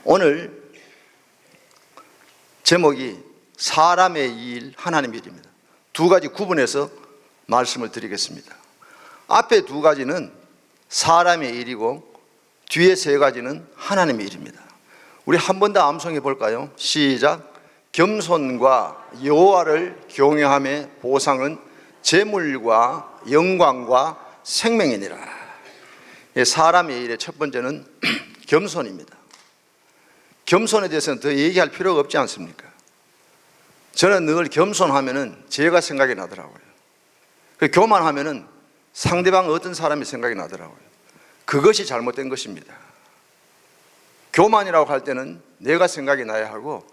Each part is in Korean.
오늘 제목이 사람의 일, 하나님의 일입니다. 두 가지 구분해서 말씀을 드리겠습니다. 앞에 두 가지는 사람의 일이고 뒤에 세 가지는 하나님의 일입니다. 우리 한 번 더 암송해 볼까요? 시작. 겸손과 여호와를 경외함의 보상은 재물과 영광과 생명이니라. 사람의 일의 첫 번째는 겸손입니다. 겸손에 대해서는 더 얘기할 필요가 없지 않습니까? 저는 늘 겸손하면은 제가 생각이 나더라고요. 교만하면은 상대방 어떤 사람이 생각이 나더라고요. 그것이 잘못된 것입니다. 교만이라고 할 때는 내가 생각이 나야 하고,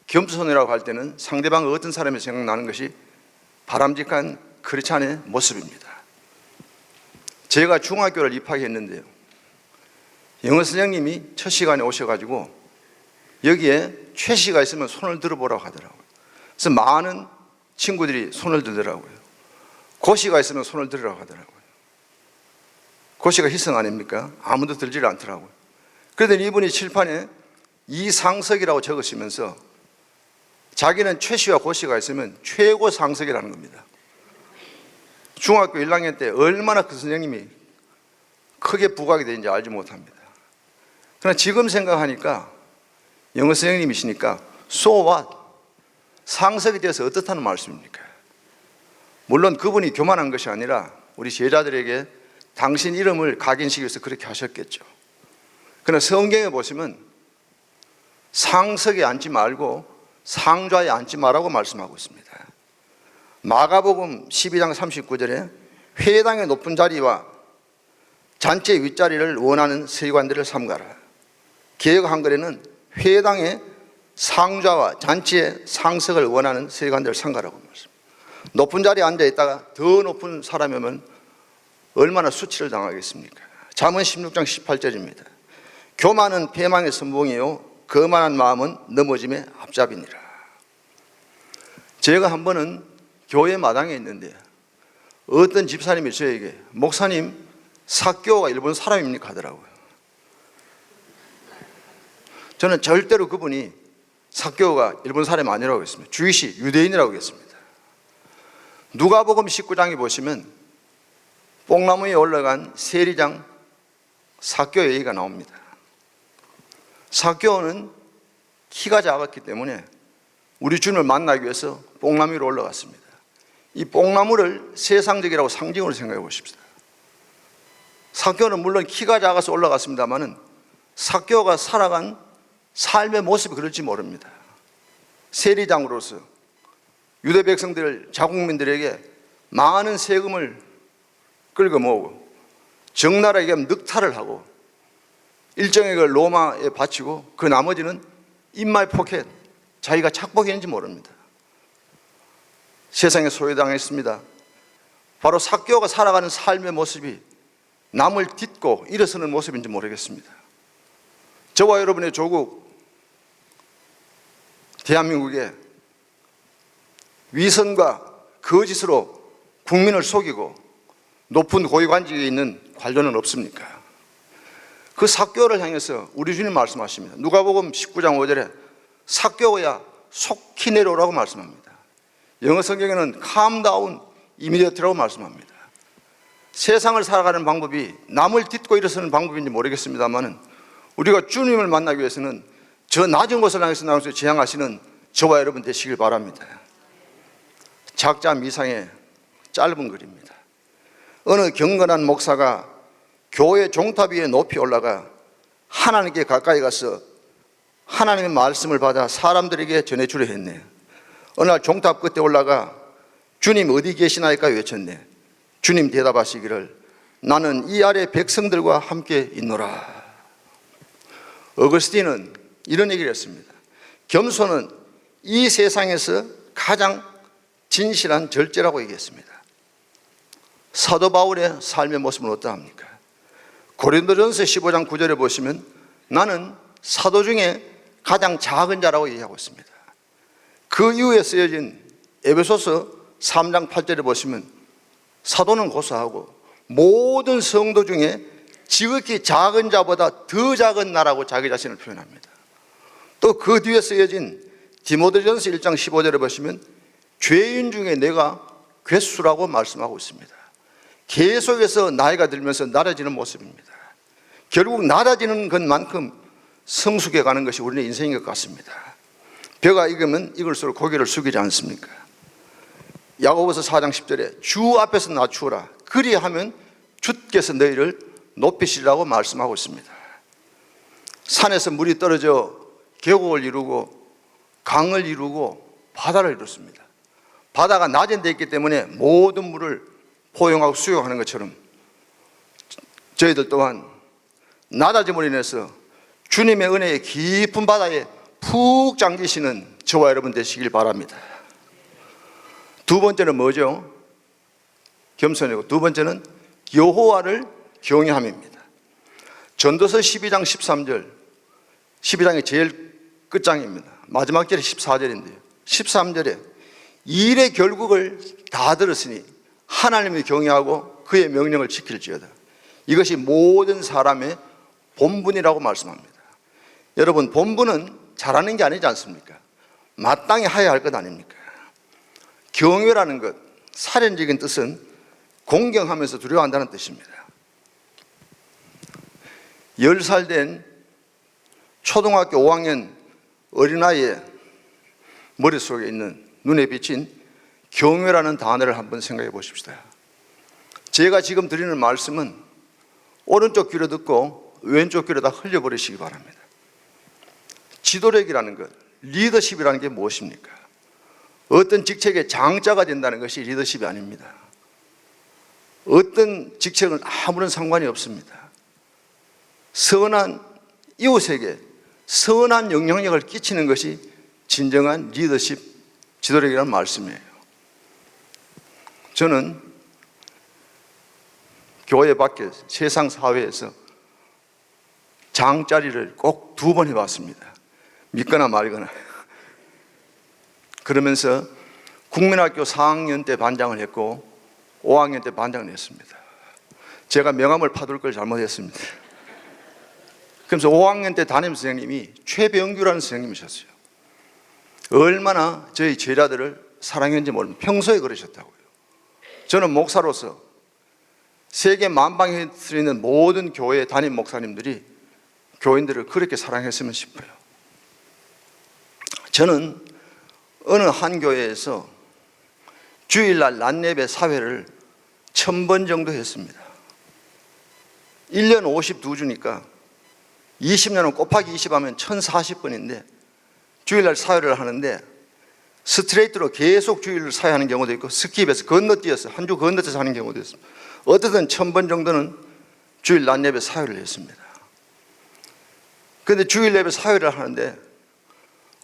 겸손이라고 할 때는 상대방 어떤 사람이 생각나는 것이 바람직한 크리스찬의 모습입니다. 제가 중학교를 입학했는데요, 영어 선생님이 첫 시간에 오셔가지고 여기에 최씨가 있으면 손을 들어보라고 하더라고요. 그래서 많은 친구들이 손을 들더라고요. 고씨가 있으면 손을 들으라고 하더라고요. 고씨가 희성 아닙니까? 아무도 들지를 않더라고요. 그러더니 이분이 칠판에 이상석이라고 적으시면서 자기는 최씨와 고씨가 있으면 최고 상석이라는 겁니다. 중학교 1학년 때 얼마나 그 선생님이 크게 부각이 되는지 알지 못합니다. 그러나 지금 생각하니까 영어 선생님이시니까 so what? 상석이 되어서 어떻다는 말씀입니까? 물론 그분이 교만한 것이 아니라 우리 제자들에게 당신 이름을 각인시키기 위해서 그렇게 하셨겠죠. 그러나 성경에 보시면 상석에 앉지 말고 상좌에 앉지 말라고 말씀하고 있습니다. 마가복음 12장 39절에 회당의 높은 자리와 잔치 윗자리를 원하는 세관들을 삼가라. 개역 한글에는 회당의 상좌와 잔치의 상석을 원하는 세관들을 삼가라고 말씀합니다. 높은 자리에 앉아 있다가 더 높은 사람이 오면 얼마나 수치를 당하겠습니까? 잠언 16장 18절입니다. 교만은 패망의 선봉이요 거만한 마음은 넘어짐의 앞잡이니라. 제가 한 번은 교회 마당에 있는데 어떤 집사님이 저에게 목사님 사교가 일본 사람입니까? 하더라고요. 저는 절대로 그분이 사교가 일본 사람이 아니라고 했습니다. 주이시 유대인이라고 했습니다. 누가복음 19장에 보시면 뽕나무 위에 올라간 세리장 사교 얘기가 나옵니다. 사교는 키가 작았기 때문에 우리 주님을 만나기 위해서 뽕나무 위로 올라갔습니다. 이 뽕나무를 세상적이라고 상징으로 생각해 보십시다. 사교는 물론 키가 작아서 올라갔습니다만은 사교가 살아간 삶의 모습이 그럴지 모릅니다. 세리장으로서 유대 백성들, 자국민들에게 많은 세금을 끌고 모으고 적나라하게 늑탈을 하고 일정액을 로마에 바치고 그 나머지는 인마이 포켓, 자기가 착복했는지 모릅니다. 세상에 소외당했습니다. 바로 사교가 살아가는 삶의 모습이 남을 딛고 일어서는 모습인지 모르겠습니다. 저와 여러분의 조국 대한민국에 위선과 거짓으로 국민을 속이고 높은 고위관직에 있는 관료는 없습니까? 그 사교를 향해서 우리 주님 말씀하십니다. 누가복음 19장 5절에 사교야 속히 내려오라고 말씀합니다. 영어 성경에는 calm down immediately라고 말씀합니다. 세상을 살아가는 방법이 남을 딛고 일어서는 방법인지 모르겠습니다만 우리가 주님을 만나기 위해서는 저 낮은 곳을 향해서 나가서 지향하시는 저와 여러분 되시길 바랍니다. 작자 미상의 짧은 글입니다. 어느 경건한 목사가 교회 종탑 위에 높이 올라가 하나님께 가까이 가서 하나님의 말씀을 받아 사람들에게 전해주려 했네. 어느 날 종탑 끝에 올라가 주님 어디 계시나이까 외쳤네. 주님 대답하시기를 나는 이 아래 백성들과 함께 있노라. 어거스틴은 이런 얘기를 했습니다. 겸손은 이 세상에서 가장 진실한 절제라고 얘기했습니다. 사도 바울의 삶의 모습은 어떠합니까? 고린도전서 15장 9절에 보시면 나는 사도 중에 가장 작은 자라고 얘기하고 있습니다. 그 이후에 쓰여진 에베소서 3장 8절에 보시면 사도는 고사하고 모든 성도 중에 지극히 작은 자보다 더 작은 나라고 자기 자신을 표현합니다. 또 그 뒤에 쓰여진 디모데전서 1장 15절에 보시면 죄인 중에 내가 괴수라고 말씀하고 있습니다. 계속해서 나이가 들면서 낮아지는 모습입니다. 결국 낮아지는 것만큼 성숙해 가는 것이 우리의 인생인 것 같습니다. 벼가 익으면 익을수록 고개를 숙이지 않습니까? 야고보서 4장 10절에 주 앞에서 낮추어라 그리하면 주께서 너희를 높이시리라고 말씀하고 있습니다. 산에서 물이 떨어져 계곡을 이루고 강을 이루고 바다를 이뤘습니다. 바다가 낮은 데 있기 때문에 모든 물을 포용하고 수용하는 것처럼 저희들 또한 낮아짐으로 인해서 주님의 은혜의 깊은 바다에 푹 잠기시는 저와 여러분 되시길 바랍니다. 두 번째는 뭐죠? 겸손이고, 두 번째는 여호와를 경외함입니다. 전도서 12장 13절, 12장이 제일 끝장입니다. 마지막 절이 14절인데요 13절에 일의 결국을 다 들었으니 하나님을 경외하고 그의 명령을 지킬지어다. 이것이 모든 사람의 본분이라고 말씀합니다. 여러분, 본분은 잘하는 게 아니지 않습니까? 마땅히 하여야 할 것 아닙니까? 경외라는 것, 사련적인 뜻은 공경하면서 두려워한다는 뜻입니다. 10살 된 초등학교 5학년 어린아이의 머릿속에 있는 눈에 비친 경외라는 단어를 한번 생각해 보십시다. 제가 지금 드리는 말씀은 오른쪽 귀로 듣고 왼쪽 귀로 다 흘려버리시기 바랍니다. 지도력이라는 것, 리더십이라는 게 무엇입니까? 어떤 직책의 장자가 된다는 것이 리더십이 아닙니다. 어떤 직책은 아무런 상관이 없습니다. 선한 이웃에게 선한 영향력을 끼치는 것이 진정한 리더십, 지도력이라는 말씀이에요. 저는 교회 밖에 세상 사회에서 장자리를 꼭 2번 해봤습니다. 믿거나 말거나. 그러면서 국민학교 4학년 때 반장을 했고 5학년 때 반장을 했습니다. 제가 명함을 파둘 걸 잘못했습니다. 그러면서 5학년 때 담임 선생님이 최병규라는 선생님이셨어요. 얼마나 저희 제자들을 사랑했는지 모르면 평소에 그러셨다고요. 저는 목사로서 세계 만방에 있는 모든 교회 담임 목사님들이 교인들을 그렇게 사랑했으면 싶어요. 저는 어느 한 교회에서 주일날 낮예배 사회를 1000번 정도 했습니다. 1년 52주니까 20년은 곱하기 20 하면 1040번인데 주일날 사회를 하는데 스트레이트로 계속 주일을 사회하는 경우도 있고 스킵해서 건너뛰어서 한 주 건너뛰어서 하는 경우도 있습니다. 어쨌든 1000번 정도는 주일 낮예배 사회를 했습니다. 그런데 주일 예배 사회를 하는데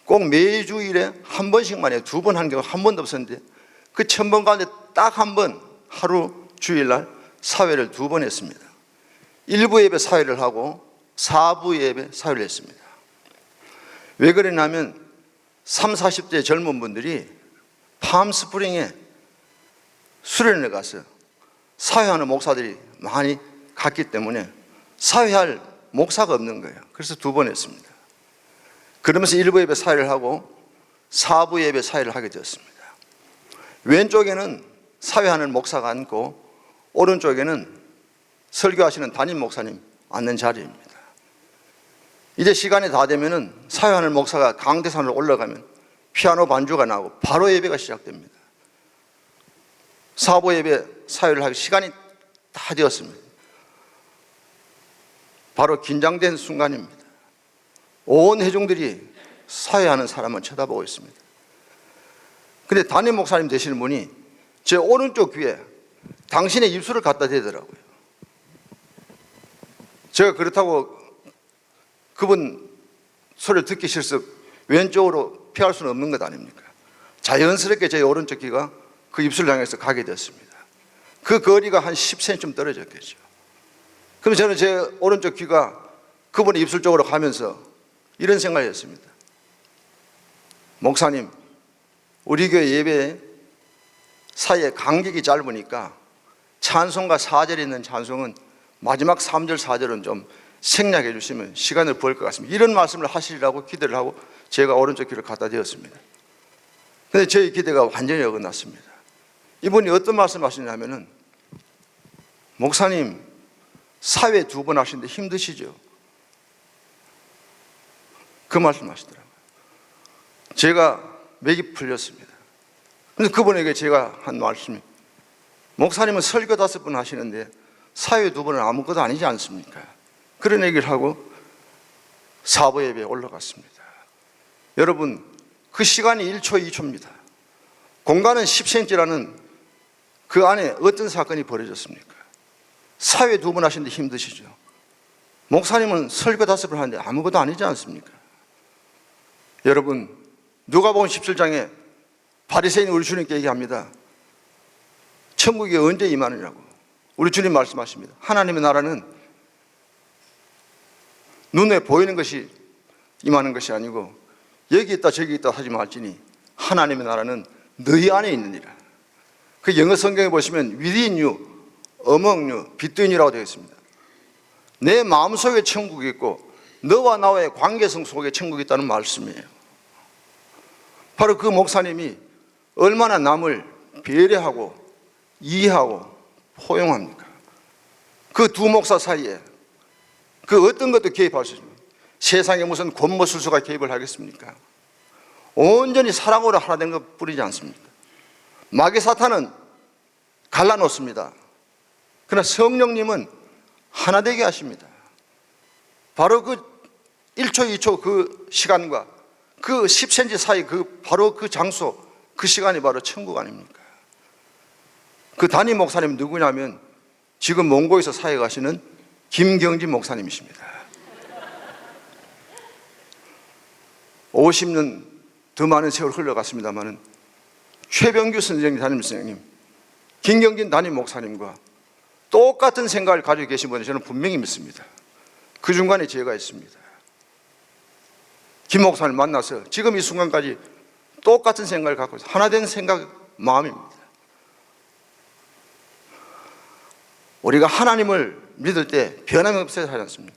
꼭 매주일에 한 번씩만 해요. 2번 한 경우 한 번도 없었는데 그 1000번 가운데 딱 한 번 하루 주일날 사회를 2번 했습니다. 1부 예배 사회를 하고 4부 예배 사회를 했습니다. 왜 그러냐면 30, 40대 젊은 분들이 팜스프링에 수련회 가서 사회하는 목사들이 많이 갔기 때문에 사회할 목사가 없는 거예요. 그래서 2번 했습니다. 그러면서 1부 예배 사회를 하고 4부 예배 사회를 하게 되었습니다. 왼쪽에는 사회하는 목사가 앉고 오른쪽에는 설교하시는 담임 목사님 앉는 자리입니다. 이제 시간이 다 되면은 사회하는 목사가 강대산으로 올라가면 피아노 반주가 나오고 바로 예배가 시작됩니다. 4부 예배 사회를 하기 시간이 다 되었습니다. 바로 긴장된 순간입니다. 온 회중들이 사회하는 사람을 쳐다보고 있습니다. 근데 담임 목사님 되시는 분이 제 오른쪽 귀에 당신의 입술을 갖다 대더라고요. 제가 그렇다고 그분 소리를 듣기 싫어서 왼쪽으로 피할 수는 없는 것 아닙니까? 자연스럽게 제 오른쪽 귀가 그 입술을 향해서 가게 됐습니다. 그 거리가 한 10cm 떨어졌겠죠. 그럼 저는 제 오른쪽 귀가 그분의 입술 쪽으로 가면서 이런 생각을 했습니다. 목사님, 우리 교회 예배 사이에 간격이 짧으니까 찬송과 4절에 있는 찬송은 마지막 3절, 4절은 좀 생략해 주시면 시간을 벌 것 같습니다. 이런 말씀을 하시리라고 기대를 하고 제가 오른쪽 귀를 갖다 대었습니다. 그런데 저희 기대가 완전히 어긋났습니다. 이분이 어떤 말씀 하시냐면은, 목사님 사회 2번 하시는데 힘드시죠? 그 말씀 하시더라고요. 제가 맥이 풀렸습니다. 그래서 그분에게 제가 한 말씀이, 목사님은 설교 5번 하시는데 사회 2번은 아무것도 아니지 않습니까? 그런 얘기를 하고 사부 예배에 올라갔습니다. 여러분, 그 시간이 1초, 2초입니다. 공간은 10cm라는 그 안에 어떤 사건이 벌어졌습니까? 사회 2번 하시는데 힘드시죠? 목사님은 설교 5번 하는데 아무것도 아니지 않습니까? 여러분, 누가복음 17장에 바리새인이 우리 주님께 얘기합니다. 천국이 언제 임하느냐고. 우리 주님 말씀하십니다. 하나님의 나라는 눈에 보이는 것이 임하는 것이 아니고 여기 있다 저기 있다 하지 말지니 하나님의 나라는 너희 안에 있느니라. 그 영어 성경에 보시면 within you, among you, between you라고 되어 있습니다. 내 마음속에 천국이 있고 너와 나와의 관계성 속에 천국이 있다는 말씀이에요. 바로 그 목사님이 얼마나 남을 배려하고 이해하고 포용합니까? 그 2 목사 사이에 그 어떤 것도 개입할 수 있습니다. 세상에 무슨 권모술수가 개입을 하겠습니까? 온전히 사랑으로 하나 된 것 뿐이지 않습니까? 마귀 사탄은 갈라놓습니다. 그러나 성령님은 하나 되게 하십니다. 바로 그 1초, 2초 그 시간과 그 10cm 사이 바로 그 장소, 그 시간이 바로 천국 아닙니까? 그 담임 목사님 누구냐면 지금 몽고에서 사회 가시는 김경진 목사님이십니다. 50년 더 많은 세월 흘러갔습니다마는 최병규 선생님, 담임 선생님, 김경진 담임 목사님과 똑같은 생각을 가지고 계신 분이 저는 분명히 믿습니다. 그 중간에 제가 있습니다. 김 목사님 만나서 지금 이 순간까지 똑같은 생각을 갖고 있어요. 하나 된 생각, 마음입니다. 우리가 하나님을 믿을 때 변함이 없어야 하지 않습니까?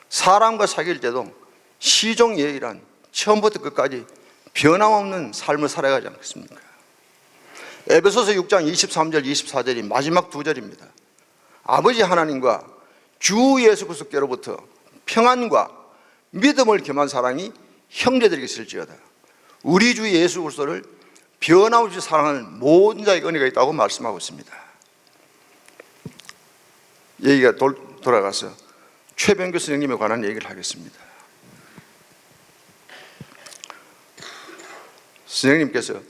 사람과 사귈 때도 시종예의란 처음부터 끝까지 변함없는 삶을 살아가지 않겠습니까? 에베소서 6장 23절 24절이 마지막 2절입니다. 아버지 하나님과 주 예수 그리스도께로부터 평안과 믿음을 겸한 사랑이 형제들에게 있을지어다. 우리 주 예수 그리스도를 변함없이 사랑하는 모든 자에게 은혜가 있다고 말씀하고 있습니다. 얘기가 돌아가서 최병규 선생님에 관한 얘기를 하겠습니다. 선생님께서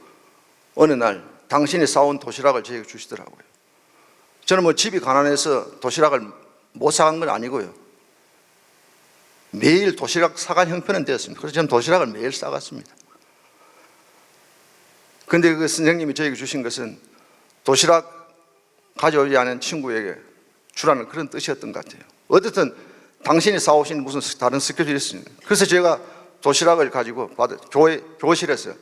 어느 날 당신이 싸온 도시락을 저에게 주시더라고요. 저는 집이 가난해서 도시락을 못 사간 건 아니고요. 매일 도시락 사간 형편은 되었습니다. 그래서 저는 도시락을 매일 싸갔습니다. 그런데 그 선생님이 저에게 주신 것은 도시락 가져오지 않은 친구에게 주라는 그런 뜻이었던 것 같아요. 어쨌든 당신이 싸오신 무슨 다른 스케줄이 있습니다. 그래서 제가 도시락을 가지고 교실에서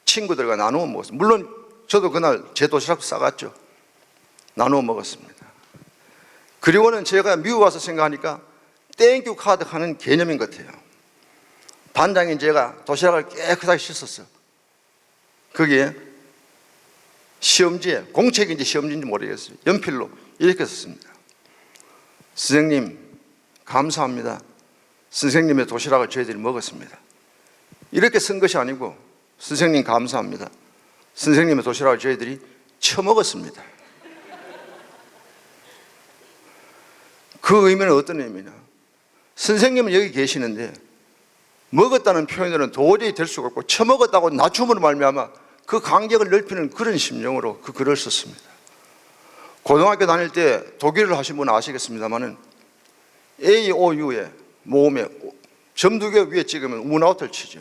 친구들과 나누어 먹었습니다. 물론 저도 그날 제 도시락도 싸갔죠. 나누어 먹었습니다. 그리고는 제가 미국 와서 생각하니까 땡큐 카드 하는 개념인 것 같아요. 반장인 제가 도시락을 깨끗하게 씻었어요. 거기에 시험지에, 공책인지 시험지인지 모르겠어요. 연필로 이렇게 썼습니다. 선생님 감사합니다. 선생님의 도시락을 저희들이 먹었습니다. 이렇게 쓴 것이 아니고 선생님 감사합니다. 선생님의 도시락을 저희들이 처먹었습니다. 그 의미는 어떤 의미냐? 선생님은 여기 계시는데 먹었다는 표현으로는 도저히 될 수가 없고 처먹었다고 낮춤으로 말미암아 그 간격을 넓히는 그런 심정으로 그 글을 썼습니다. 고등학교 다닐 때 독일을 하신 분은 아시겠습니다만은 AOU에 모음에 점 2개 위에 찍으면 운아웃을 치죠.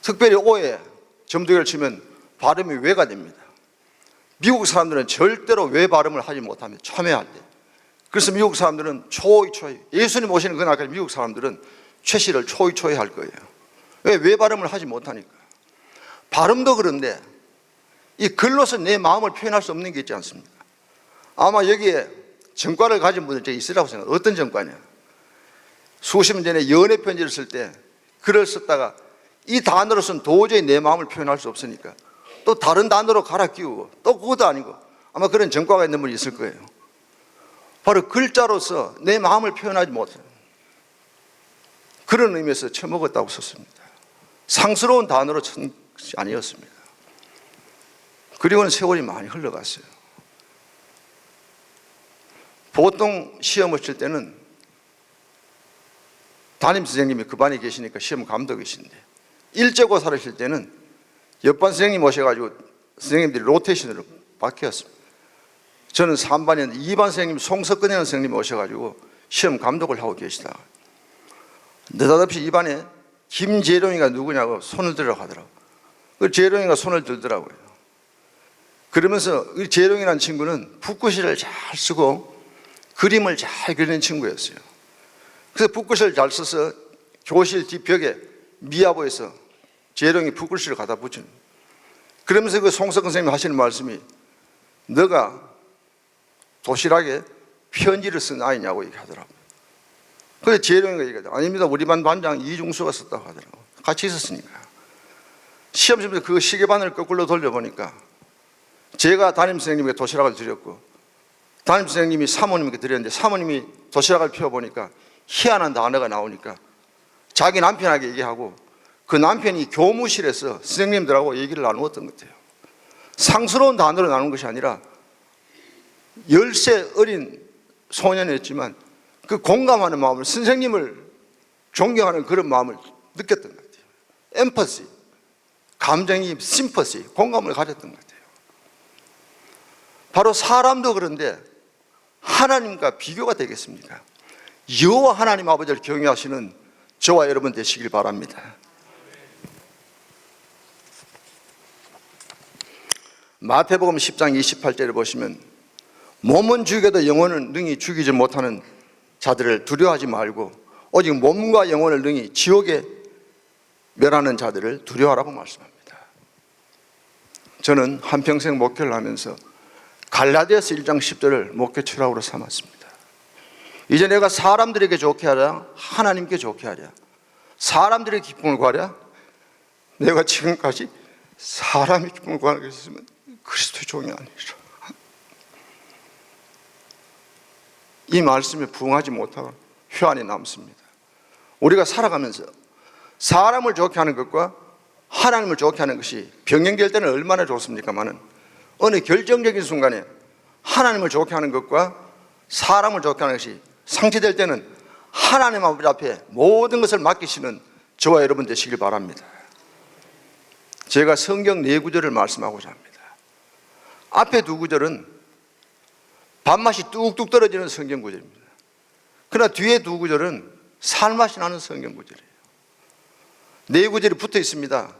특별히 O에 점 2개를 치면 발음이 외가 됩니다. 미국 사람들은 절대로 외 발음을 하지 못합니다. 참회할 때. 그래서 미국 사람들은 초이 예수님 오시는 그날까지 미국 사람들은 최씨를 초이 할 거예요. 왜? 외 발음을 하지 못하니까. 발음도 그런데 이 글로서 내 마음을 표현할 수 없는 게 있지 않습니까? 아마 여기에 전과를 가진 분들 저기 있으라고 생각해요. 어떤 전과냐? 수십 년 전에 연애 편지를 쓸 때 글을 썼다가 이 단어로서는 도저히 내 마음을 표현할 수 없으니까 또 다른 단어로 갈아 끼우고 또 그것도 아니고 아마 그런 전과가 있는 분이 있을 거예요. 바로 글자로서 내 마음을 표현하지 못해요. 그런 의미에서 처먹었다고 썼습니다. 상스러운 단어로 친 것이 아니었습니다. 그리고는 세월이 많이 흘러갔어요. 보통 시험을 칠 때는 담임선생님이 그 반에 계시니까 시험 감독이신데 일제고사를 칠 때는 옆반 선생님 오셔가지고 선생님들이 로테이션으로 바뀌었습니다. 저는 3반이었는데 2반 선생님 송석근이라는 선생님이 오셔가지고 시험 감독을 하고 계시다가 느닷없이 2반에 김재룡이가 누구냐고 손을 들으라고 하더라고요. 그 재룡이가 손을 들더라고요. 그러면서 이 재룡이라는 친구는 붓글씨를 잘 쓰고 그림을 잘 그리는 친구였어요. 그래서 붓글씨를 잘 써서 교실 뒷벽에 미화보에서 재룡이 붓글씨를 갖다 붙이는. 그러면서 그 송석근 선생님이 하시는 말씀이 너가 도시락에 편지를 쓴 아이냐고 얘기하더라고요. 그래서 재룡이가 얘기하더라고요. 아닙니다. 우리 반 반장 이중수가 썼다고 하더라고요. 같이 있었으니까. 시험지면서 그 시계바늘을 거꾸로 돌려보니까 제가 담임선생님에게 도시락을 드렸고 담임선생님이 사모님에게 드렸는데 사모님이 도시락을 펴보니까 희한한 단어가 나오니까 자기 남편에게 얘기하고 그 남편이 교무실에서 선생님들하고 얘기를 나누었던 것 같아요. 상스러운 단어로 나눈 것이 아니라 10세 어린 소년이었지만 그 공감하는 마음을, 선생님을 존경하는 그런 마음을 느꼈던 것 같아요. 엠퍼시, 감정이 심퍼시, 공감을 가졌던 것 같아요. 바로 사람도 그런데 하나님과 비교가 되겠습니까? 여호와 하나님 아버지를 경외하시는 저와 여러분 되시길 바랍니다. 마태복음 10장 28절을 보시면 몸은 죽여도 영혼은 능히 죽이지 못하는 자들을 두려워하지 말고 오직 몸과 영혼을 능히 지옥에 멸하는 자들을 두려워하라고 말씀합니다. 저는 한평생 목회를 하면서 갈라디아서 1장 10절을 목회 철학으로 삼았습니다. 이제 내가 사람들에게 좋게 하랴 하나님께 좋게 하랴 사람들의 기쁨을 구하랴 내가 지금까지 사람의 기쁨을 구하는 것이 있으면 그리스도의 종이 아니라. 이 말씀에 부응하지 못하고 회한이 남습니다. 우리가 살아가면서 사람을 좋게 하는 것과 하나님을 좋게 하는 것이 병행될 때는 얼마나 좋습니까마는 어느 결정적인 순간에 하나님을 좋게 하는 것과 사람을 좋게 하는 것이 상치될 때는 하나님 아버지 앞에 모든 것을 맡기시는 저와 여러분 되시길 바랍니다. 제가 성경 4구절을 말씀하고자 합니다. 앞에 2구절은 밥맛이 뚝뚝 떨어지는 성경 구절입니다. 그러나 뒤에 2구절은 살맛이 나는 성경 구절이에요. 4구절이 붙어 있습니다.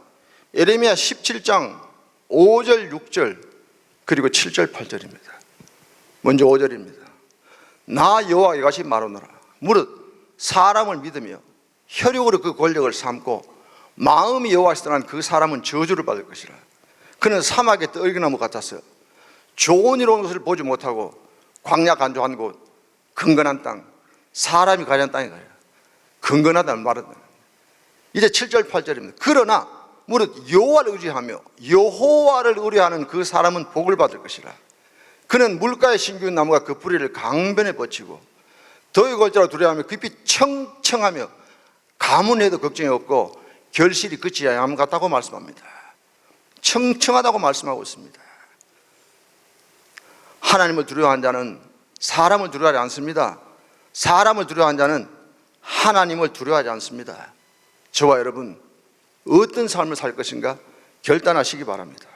예레미야 17장 5절 6절 그리고 7절 8절입니다. 먼저 5절입니다. 나 여호와 이같이 말하노라. 무릇 사람을 믿으며 혈육으로 그 권력을 삼고 마음이 여호와에서 떠난 그 사람은 저주를 받을 것이라. 그는 사막의 떨기나무 같아서 좋은 이로운 것을 보지 못하고 광야 간조한 곳 근건한 땅 사람이 가려는 땅에 가요. 근건하다는 말은 이제 7절 8절입니다. 그러나 무릇 여호와를 의지하며 여호와를 의뢰하는 그 사람은 복을 받을 것이라. 그는 물가에 심기운 나무가 그 뿌리를 강변에 뻗치고 더위 골짜로 두려워하며 깊이 청청하며 가뭄에도 걱정이 없고 결실이 끝이 양 같다고 말씀합니다. 청청하다고 말씀하고 있습니다. 하나님을 두려워하는 자는 사람을 두려워하지 않습니다. 사람을 두려워하는 자는 하나님을 두려워하지 않습니다. 저와 여러분 어떤 삶을 살 것인가 결단하시기 바랍니다.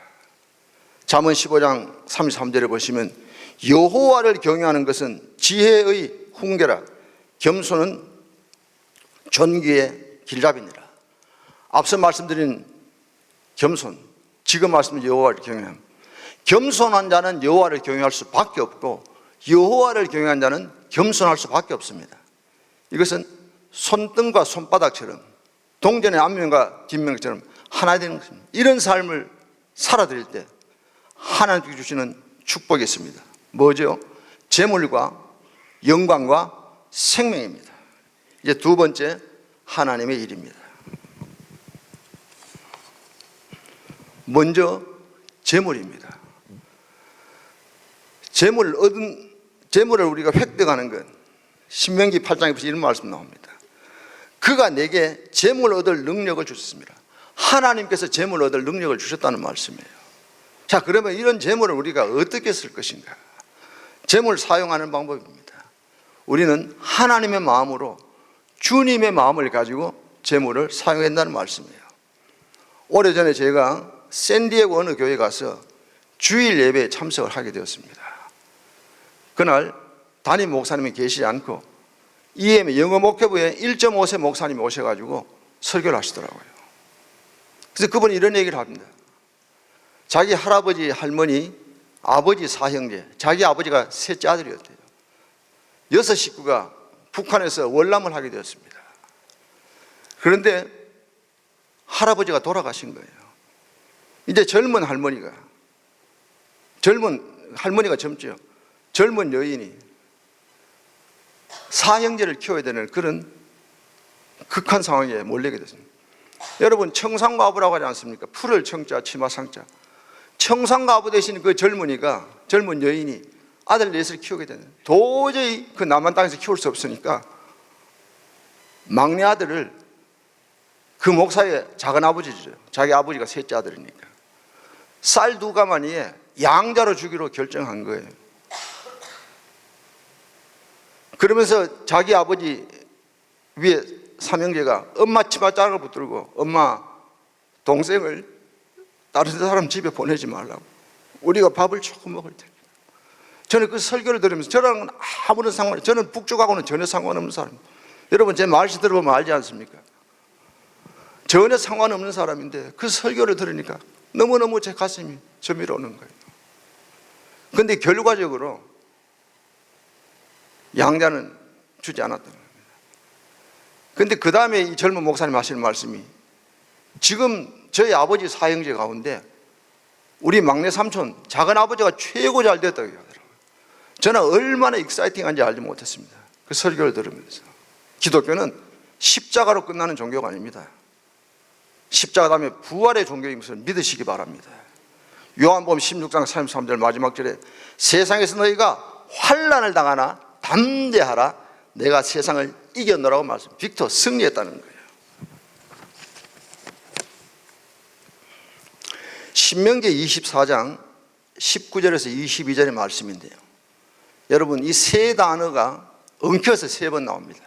잠언 15장 33절에 보시면 여호와를 경외하는 것은 지혜의 훈계라 겸손은 존귀의 길잡이니라. 앞서 말씀드린 겸손, 지금 말씀드린 여호와를 경외함. 겸손한 자는 여호와를 경외할 수밖에 없고 여호와를 경외한 자는 겸손할 수밖에 없습니다. 이것은 손등과 손바닥처럼 동전의 앞면과 뒷면처럼 하나 되는 것입니다. 이런 삶을 살아드릴 때 하나님께 주시는 축복이 있습니다. 뭐죠? 재물과 영광과 생명입니다. 이제 두 번째, 하나님의 일입니다. 먼저 재물입니다. 재물을 우리가 획득하는 것, 신명기 8장에서 이런 말씀 나옵니다. 그가 내게 재물 얻을 능력을 주셨습니다. 하나님께서 재물 얻을 능력을 주셨다는 말씀이에요. 자, 그러면 이런 재물을 우리가 어떻게 쓸 것인가? 재물 사용하는 방법입니다. 우리는 하나님의 마음으로 주님의 마음을 가지고 재물을 사용한다는 말씀이에요. 오래전에 제가 샌디에고 어느 교회에 가서 주일 예배에 참석을 하게 되었습니다. 그날 담임 목사님이 계시지 않고 EM 영어 목회부에 1.5세 목사님이 오셔가지고 설교를 하시더라고요. 그래서 그분이 이런 얘기를 합니다. 자기 할아버지, 할머니, 아버지 사형제, 자기 아버지가 셋째 아들이었대요. 6 식구가 북한에서 월남을 하게 되었습니다. 그런데 할아버지가 돌아가신 거예요. 이제 젊은 할머니가 젊죠. 젊은 여인이 사형제를 키워야 되는 그런 극한 상황에 몰리게 됐습니다. 여러분, 청산가부라고 하지 않습니까? 풀을 청자, 치마상자. 청산가부 대신 그 젊은 여인이 아들 넷을 키우게 되는, 도저히 그 남한 땅에서 키울 수 없으니까 막내 아들을 그 목사의 작은 아버지죠. 자기 아버지가 셋째 아들이니까 쌀 2가마니에 양자로 주기로 결정한 거예요. 그러면서 자기 아버지 위에 삼형제가 엄마 치맛자락을 붙들고 엄마 동생을 다른 사람 집에 보내지 말라고, 우리가 밥을 조금 먹을 테니까. 저는 그 설교를 들으면서 저랑은 아무런 상관없어요. 저는 북쪽하고는 전혀 상관없는 사람. 여러분, 제 말씀 들어보면 알지 않습니까? 전혀 상관없는 사람인데 그 설교를 들으니까 너무너무 제 가슴이 저밀어 오는 거예요. 그런데 결과적으로 양자는 주지 않았던 겁니다. 그런데 그 다음에 이 젊은 목사님 하시는 말씀이, 지금 저희 아버지 사형제 가운데 우리 막내 삼촌 작은 아버지가 최고 잘 됐다고 하더라고요. 저는 얼마나 익사이팅한지 알지 못했습니다. 그 설교를 들으면서. 기독교는 십자가로 끝나는 종교가 아닙니다. 십자가 다음에 부활의 종교인 것을 믿으시기 바랍니다. 요한복음 16장 33절 마지막 절에 세상에서 너희가 환난을 당하나 담대하라, 내가 세상을 이겼노라고 말씀. 빅터, 승리했다는 거예요. 신명기 24장 19절에서 22절의 말씀인데요, 여러분, 이 세 단어가 엉켜서 3번 나옵니다.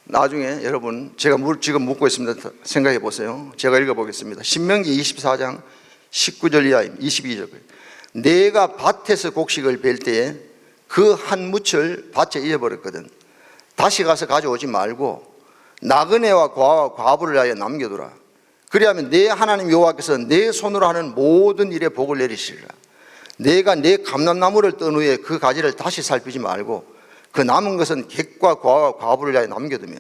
나중에 여러분, 제가 지금 묻고 있습니다. 생각해 보세요. 제가 읽어보겠습니다. 신명기 24장 19절 이하 22절. 내가 밭에서 곡식을 벨 때에 그 한 묻을 밭에 잃어버렸거든. 다시 가서 가져오지 말고 나그네와 과와 과부를 위하여 남겨두라. 그리하면 내 하나님 여호와께서 내 손으로 하는 모든 일에 복을 내리시리라. 내가 내 감람나무를 떤 후에 그 가지를 다시 살피지 말고 그 남은 것은 객과 과와 과부를 위하여 남겨두며,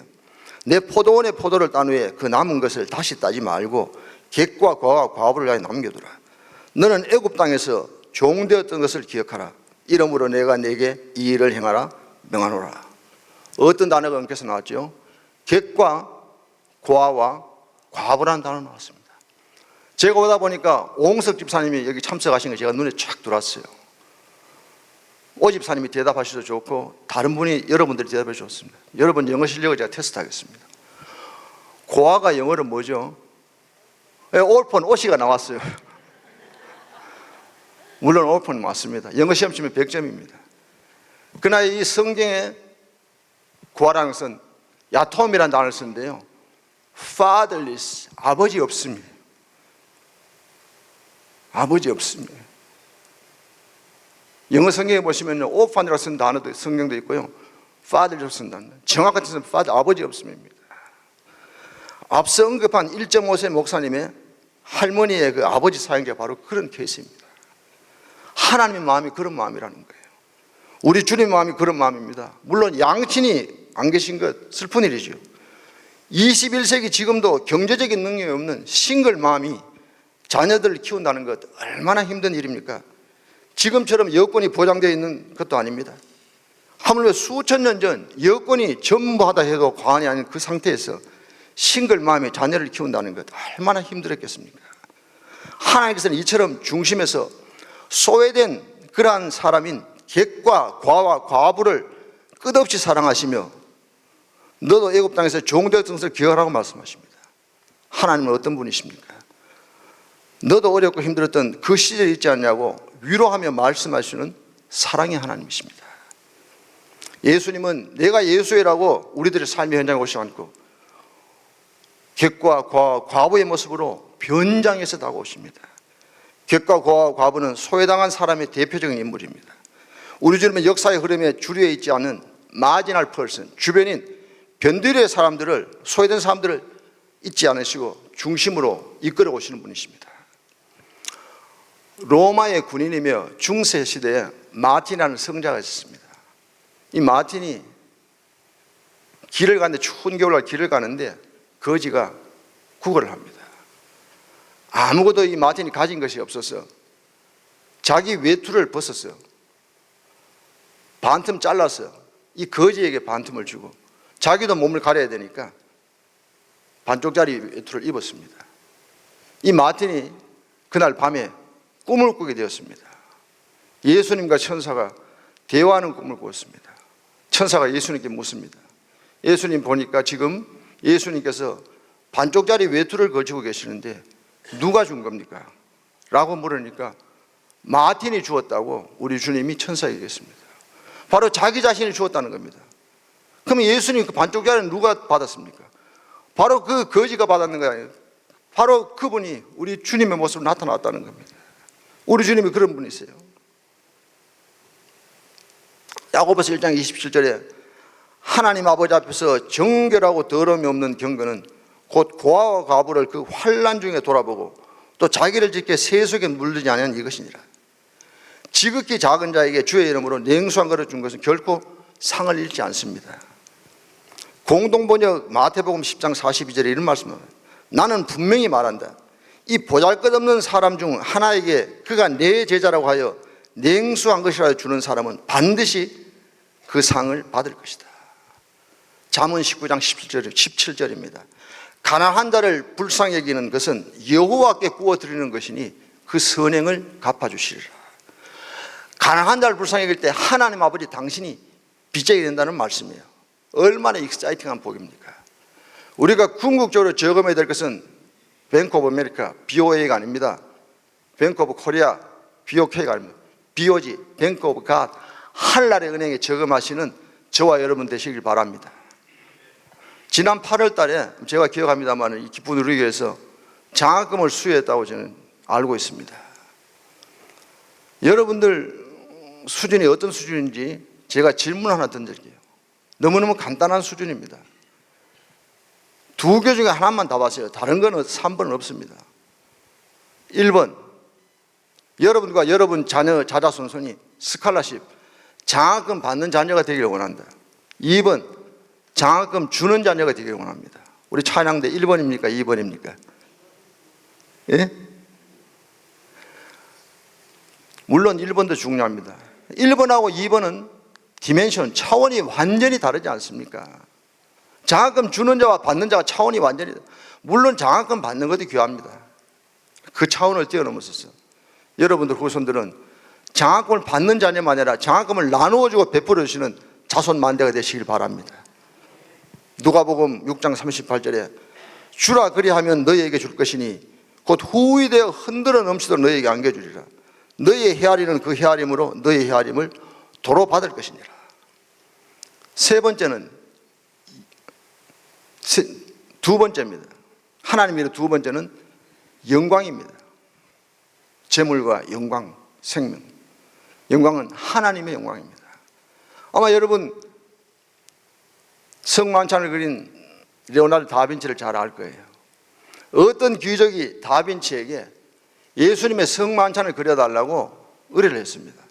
내 포도원의 포도를 딴 후에 그 남은 것을 다시 따지 말고 객과 과와 과부를 위하여 남겨두라. 너는 애굽 땅에서 종되었던 것을 기억하라. 이러므로 내가 내게 이 일을 행하라 명하노라. 어떤 단어가 엉켜서 나왔죠? 객과 과와 과부라는 단어가 나왔습니다. 제가 오다 보니까 오홍석 집사님이 여기 참석하신 게 제가 눈에 쫙 들어왔어요. 오 집사님이 대답하셔도 좋고 다른 분이 여러분들이 대답해 주셨습니다. 여러분 영어 실력을 제가 테스트하겠습니다. 고아가 영어로 뭐죠? 올폰, 오시가 나왔어요. 물론 올폰 맞습니다. 영어 시험 치면 100점입니다. 그러나 이 성경에 고아라는 것은 야톰이라는 단어를 쓰는데요, fatherless, 아버지 없습니다. 아버지 없습니다. 영어 성경에 보시면 orphan이라고 쓴 단어도 성경도 있고요, father라고 쓴 단어, 정확한 뜻은 father, 아버지 없음입니다. 앞서 언급한 1.5세 목사님의 할머니의 그 아버지 사형제가 바로 그런 케이스입니다. 하나님의 마음이 그런 마음이라는 거예요. 우리 주님의 마음이 그런 마음입니다. 물론 양친이 안 계신 것 슬픈 일이죠. 21세기 지금도 경제적인 능력이 없는 싱글 마음이 자녀들을 키운다는 것 얼마나 힘든 일입니까? 지금처럼 여건이 보장되어 있는 것도 아닙니다. 하물며 수천 년 전 여건이 전부하다 해도 과언이 아닌 그 상태에서 싱글 마음에 자녀를 키운다는 것 얼마나 힘들었겠습니까? 하나님께서는 이처럼 중심에서 소외된 그러한 사람인 객과 과와 과부를 끝없이 사랑하시며 너도 애굽 땅에서 종되었던 것을 기억하라고 말씀하십니다. 하나님은 어떤 분이십니까? 너도 어렵고 힘들었던 그 시절이 있지 않냐고 위로하며 말씀하시는 사랑의 하나님이십니다. 예수님은 내가 예수라고 우리들의 삶의 현장에 오시지 않고 객과 과부의 모습으로 변장해서 다가오십니다. 객과 과부는 소외당한 사람의 대표적인 인물입니다. 우리 주님은 역사의 흐름에 주류에 있지 않은 마지널 퍼슨, 주변인 변두리의 사람들을, 소외된 사람들을 잊지 않으시고 중심으로 이끌어 오시는 분이십니다. 로마의 군인이며 중세 시대에 마틴이라는 성자가 있었습니다. 이 마틴이 길을 가는데, 추운 겨울날 길을 가는데 거지가 구걸을 합니다. 아무것도 이 마틴이 가진 것이 없어서 자기 외투를 벗었어요. 반틈 잘라서 이 거지에게 반틈을 주고 자기도 몸을 가려야 되니까 반쪽짜리 외투를 입었습니다. 이 마틴이 그날 밤에 꿈을 꾸게 되었습니다. 예수님과 천사가 대화하는 꿈을 꾸었습니다. 천사가 예수님께 묻습니다. 예수님 보니까 지금 예수님께서 반쪽짜리 외투를 걸치고 계시는데 누가 준 겁니까? 라고 물으니까 마틴이 주었다고 우리 주님이 천사에게 얘기했습니다. 바로 자기 자신이 주었다는 겁니다. 그러면 예수님 그 반쪽짜리는 누가 받았습니까? 바로 그 거지가 받았는 거예요. 바로 그분이 우리 주님의 모습으로 나타났다는 겁니다. 우리 주님이 그런 분이세요. 야고보서 1장 27절에 하나님 아버지 앞에서 정결하고 더러움이 없는 경건은 곧 고아와 과부를 그 환난 중에 돌아보고 또 자기를 지켜 세속에 물들지 않은 이것이니라. 지극히 작은 자에게 주의 이름으로 냉수한 것을 준 것은 결코 상을 잃지 않습니다. 공동번역 마태복음 10장 42절에 이런 말씀을 합니다. 나는 분명히 말한다. 이 보잘것없는 사람 중 하나에게 그가 내 제자라고 하여 냉수한 것이라 주는 사람은 반드시 그 상을 받을 것이다. 잠언 19장 17절입니다. 가난한 자를 불쌍히 여기는 것은 여호와께 구워드리는 것이니 그 선행을 갚아주시리라. 가난한 자를 불쌍히 여길 때 하나님 아버지 당신이 빚쟁이 된다는 말씀이에요. 얼마나 익사이팅한 복입니까? 우리가 궁극적으로 저금해야 될 것은 뱅크 오브 아메리카, BOA가 아닙니다. 뱅크 오브 코리아, BOK가 아닙니다. BOG, 뱅크 오브 갓, 하늘나라의 은행에 저금하시는 저와 여러분 되시길 바랍니다. 지난 8월 달에 제가 기억합니다만 이 기쁨을 누리기 위해서 장학금을 수여했다고 저는 알고 있습니다. 여러분들 수준이 어떤 수준인지 제가 질문 하나 던질게요. 너무너무 간단한 수준입니다. 두 개 중에 하나만 답하세요. 다른 거는 3번은 없습니다. 1번, 여러분과 여러분 자녀 자자손손이 스칼라십, 장학금 받는 자녀가 되기를 원한다. 2번, 장학금 주는 자녀가 되기를 원합니다. 우리 찬양대 1번입니까? 2번입니까? 예? 물론 1번도 중요합니다. 1번하고 2번은 디멘션, 차원이 완전히 다르지 않습니까? 장학금 주는 자와 받는 자가 차원이 완전히, 물론 장학금 받는 것도 귀합니다. 그 차원을 뛰어넘었었어요. 여러분들 후손들은 장학금을 받는 자녀만 아니라 장학금을 나누어주고 베풀어 주시는 자손 만대가 되시길 바랍니다. 누가복음 6장 38절에 주라 그리하면 너희에게 줄 것이니 곧 후히 되어 흔들어 넘치도록 너희에게 안겨주리라. 너희의 헤아리는 그 헤아림으로 너희의 헤아림을 도로 받을 것이니라. 세 번째는 두 번째입니다. 하나님의 두 번째는 영광입니다. 재물과 영광, 생명. 영광은 하나님의 영광입니다. 아마 여러분 성만찬을 그린 레오나르도 다빈치를 잘 알 거예요. 어떤 귀족이 다빈치에게 예수님의 성만찬을 그려달라고 의뢰를 했습니다.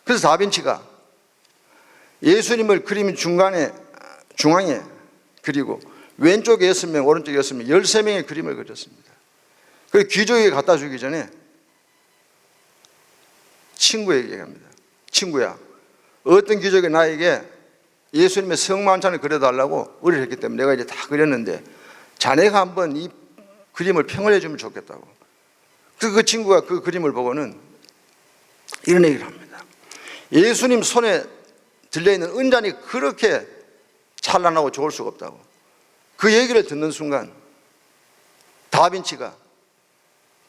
그래서 다빈치가 예수님을 그림 중앙에 그리고 왼쪽에 6명, 오른쪽에 6명, 13명의 그림을 그렸습니다. 그리고 귀족에게 갖다 주기 전에 친구에게 얘기합니다. 친구야, 어떤 귀족이 나에게 예수님의 성만찬을 그려달라고 의뢰를 했기 때문에 내가 이제 다 그렸는데 자네가 한번 이 그림을 평을 해주면 좋겠다고. 그 친구가 그 그림을 보고는 이런 얘기를 합니다. 예수님 손에 들려있는 은잔이 그렇게 찬란하고 좋을 수가 없다고. 그 얘기를 듣는 순간 다빈치가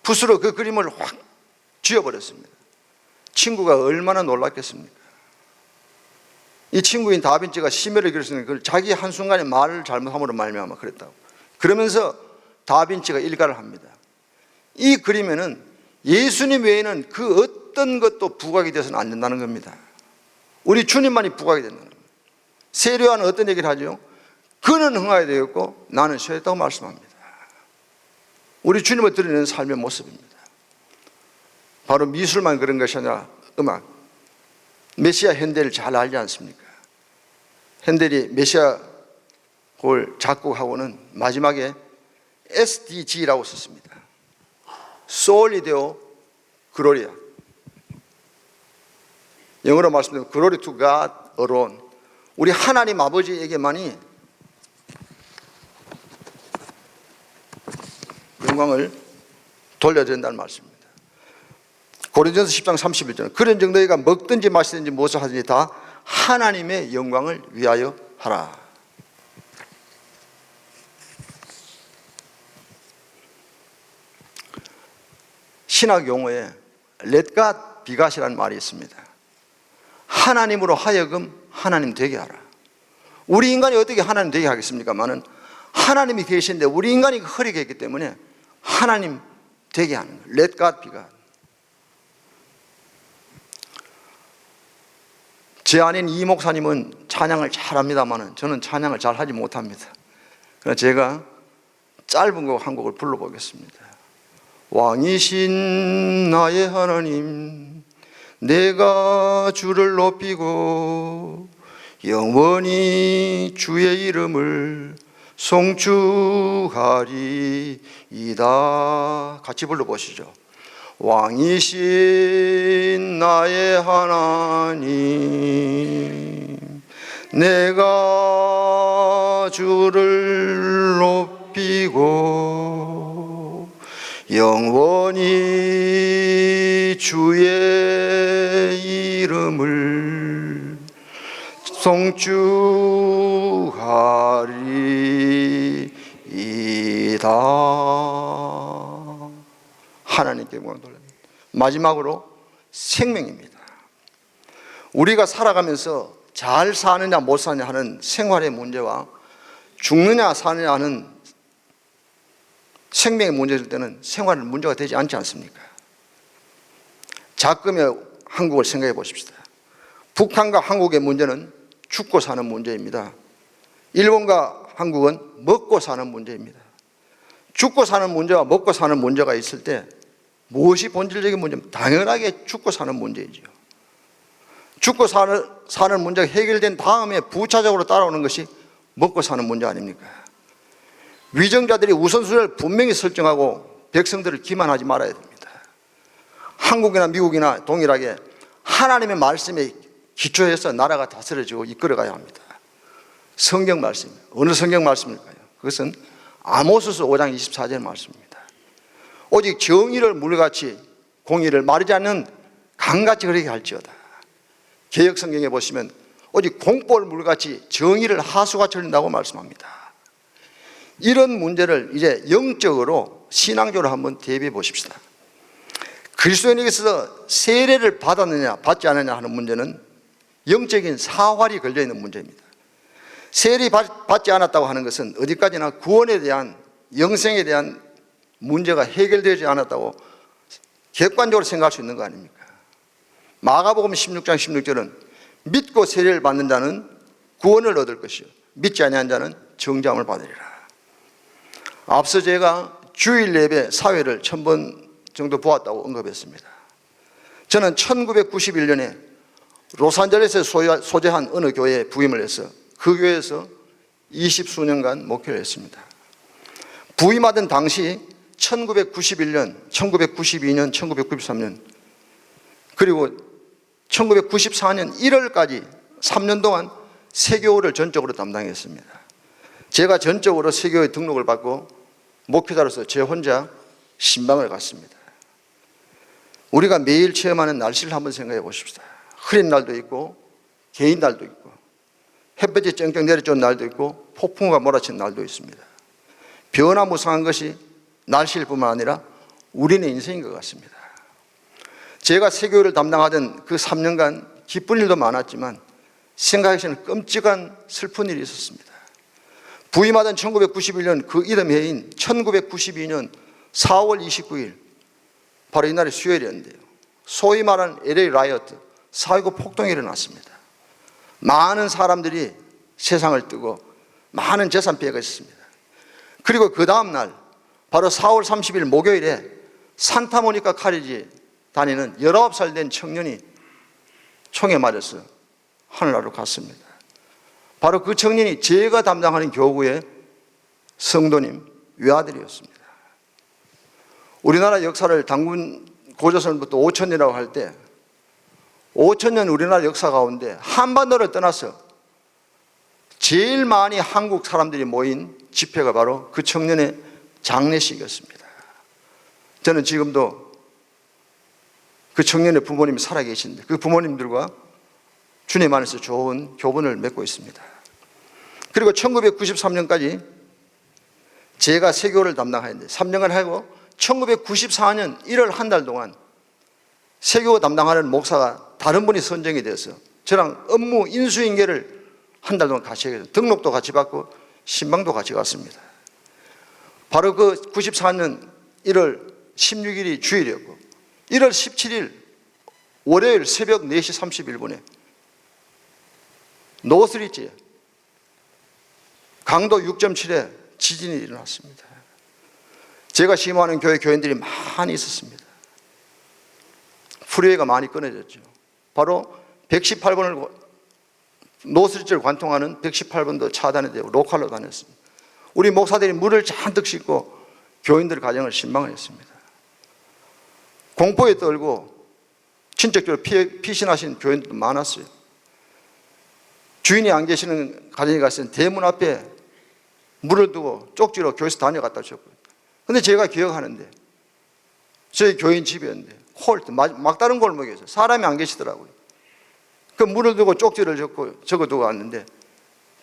붓으로 그 그림을 확 쥐어버렸습니다. 친구가 얼마나 놀랐겠습니까? 이 친구인 다빈치가 심혈을 기울였으니 그걸 자기 한순간에 말을 잘못함으로 말미암아 그랬다고. 그러면서 다빈치가 일가를 합니다. 이 그림에는 예수님 외에는 그 어떤 것도 부각이 되어서는 안 된다는 겁니다. 우리 주님만이 부각이 된다는 겁니다. 세례요한은 어떤 얘기를 하죠? 그는 흥하게 되었고 나는 쉬었다고 말씀합니다. 우리 주님을 드리는 삶의 모습입니다. 바로 미술만 그런 것이 아니라 음악. 메시아 핸델을 잘 알지 않습니까? 핸델이 메시아 곡을 작곡하고는 마지막에 SDG라고 썼습니다. Soli Deo Gloria. 영어로 말씀드리면 Glory to God alone. 우리 하나님 아버지에게만이 영광을 돌려야 된다는 말씀입니다. 고린도전서 10장 31절. 그런 정도가 먹든지 마시든지 무엇을 하든지 다 하나님의 영광을 위하여 하라. 신학 용어에 Let God be God이라는 말이 있습니다. 하나님으로 하여금 하나님 되게 하라. 우리 인간이 어떻게 하나님 되게 하겠습니까마는 하나님이 계신데 우리 인간이 허리게 했기 때문에 하나님 되게 하는 거예요. Let God be God. 제 아닌 이 목사님은 찬양을 잘합니다만 저는 찬양을 잘 하지 못합니다. 그래서 제가 짧은 곡 한 곡을 불러보겠습니다. 왕이신 나의 하나님, 내가 주를 높이고 영원히 주의 이름을 송축하리이다. 같이 불러보시죠. 왕이신 나의 하나님, 내가 주를 높이고 영원히 주의 이름을 송축하리이다. 하나님께 영광을 돌립니다. 마지막으로 생명입니다. 우리가 살아가면서 잘 사느냐 못 사느냐 하는 생활의 문제와 죽느냐 사느냐 하는 생명의 문제일 때는 생활은 문제가 되지 않지 않습니까? 작금의 한국을 생각해 보십시다. 북한과 한국의 문제는 죽고 사는 문제입니다. 일본과 한국은 먹고 사는 문제입니다. 죽고 사는 문제와 먹고 사는 문제가 있을 때 무엇이 본질적인 문제입니까? 당연하게 죽고 사는 문제이죠. 죽고 사는 문제가 해결된 다음에 부차적으로 따라오는 것이 먹고 사는 문제 아닙니까? 위정자들이 우선순위를 분명히 설정하고 백성들을 기만하지 말아야 됩니다. 한국이나 미국이나 동일하게 하나님의 말씀에 기초해서 나라가 다스려지고 이끌어가야 합니다. 성경 말씀, 어느 성경 말씀일까요? 그것은 아모스서 5장 24절 말씀입니다. 오직 정의를 물같이 공의를 마르지 않는 강같이 흐르게 할지어다. 개역 성경에 보시면 오직 공포를 물같이 정의를 하수같이 흘린다고 말씀합니다. 이런 문제를 이제 영적으로 신앙적으로 한번 대비해 보십시다. 그리스도인에게서 세례를 받았느냐 받지 않느냐 하는 문제는 영적인 사활이 걸려있는 문제입니다. 세례 받지 않았다고 하는 것은 어디까지나 구원에 대한 영생에 대한 문제가 해결되지 않았다고 객관적으로 생각할 수 있는 거 아닙니까? 마가복음 16장 16절은 믿고 세례를 받는 자는 구원을 얻을 것이요 믿지 아니한 자는 정죄함을 받으리라. 앞서 제가 주일 예배 사회를 1000번 정도 보았다고 언급했습니다. 저는 1991년에 로산젤레스에 소재한 어느 교회에 부임을 해서 그 교회에서 20수년간 목회를 했습니다. 부임하던 당시 1991년, 1992년, 1993년 그리고 1994년 1월까지 3년 동안 세교를 전적으로 담당했습니다. 제가 전적으로 세교회 등록을 받고 목회자로서 제 혼자 신방을 갔습니다. 우리가 매일 체험하는 날씨를 한번 생각해 보십시다. 흐린 날도 있고 개인 날도 있고 햇볕이 쨍쨍 내려쬐는 날도 있고 폭풍우가 몰아친 날도 있습니다. 변화무쌍한 것이 날씨일 뿐만 아니라 우리의 인생인 것 같습니다. 제가 세교회를 담당하던 그 3년간 기쁜 일도 많았지만 생각하기에는 끔찍한 슬픈 일이 있었습니다. 부임하던 1991년 그 이듬 해인 1992년 4월 29일 바로 이날이 수요일이었는데요. 소위 말하는 LA 라이어트, 4.19 폭동이 일어났습니다. 많은 사람들이 세상을 뜨고 많은 재산 피해가 있었습니다. 그리고 그 다음 날 바로 4월 30일 목요일에 산타모니카 카리지 다니는 19살 된 청년이 총에 맞아서 하늘나라로 갔습니다. 바로 그 청년이 제가 담당하는 교구의 성도님 외아들이었습니다. 우리나라 역사를 단군 고조선부터 5천년이라고 할 때 5천년 우리나라 역사 가운데 한반도를 떠나서 제일 많이 한국 사람들이 모인 집회가 바로 그 청년의 장례식이었습니다. 저는 지금도 그 청년의 부모님이 살아계신데 그 부모님들과 주님 안에서 좋은 교분을 맺고 있습니다. 그리고 1993년까지 제가 세교를 담당하였는데 3년간 하고 1994년 1월 한 달 동안 세교 담당하는 목사가 다른 분이 선정이 돼서 저랑 업무 인수인계를 한 달 동안 같이 해서 등록도 같이 받고 신방도 같이 갔습니다. 바로 그 94년 1월 16일이 주일이었고 1월 17일 월요일 새벽 4시 31분에 노스리지에 강도 6.7에 지진이 일어났습니다. 제가 심호하는 교회 교인들이 많이 있었습니다. 프리웨이가 많이 끊어졌죠. 바로 118번을 노스리지를 관통하는 118번도 차단이 되고 로컬로 다녔습니다. 우리 목사들이 물을 잔뜩 싣고 교인들 가정을 신방을 했습니다. 공포에 떨고 친척적으로 피신하신 교인들도 많았어요. 주인이 안 계시는 가정에 갔을 때 대문 앞에 물을 두고 쪽지로 교회에서 다녀갔다 오셨고요. 근데 제가 기억하는데 저희 교인 집이었는데 막다른 골목에서 사람이 안 계시더라고요. 그 물을 두고 쪽지를 적어두고 왔는데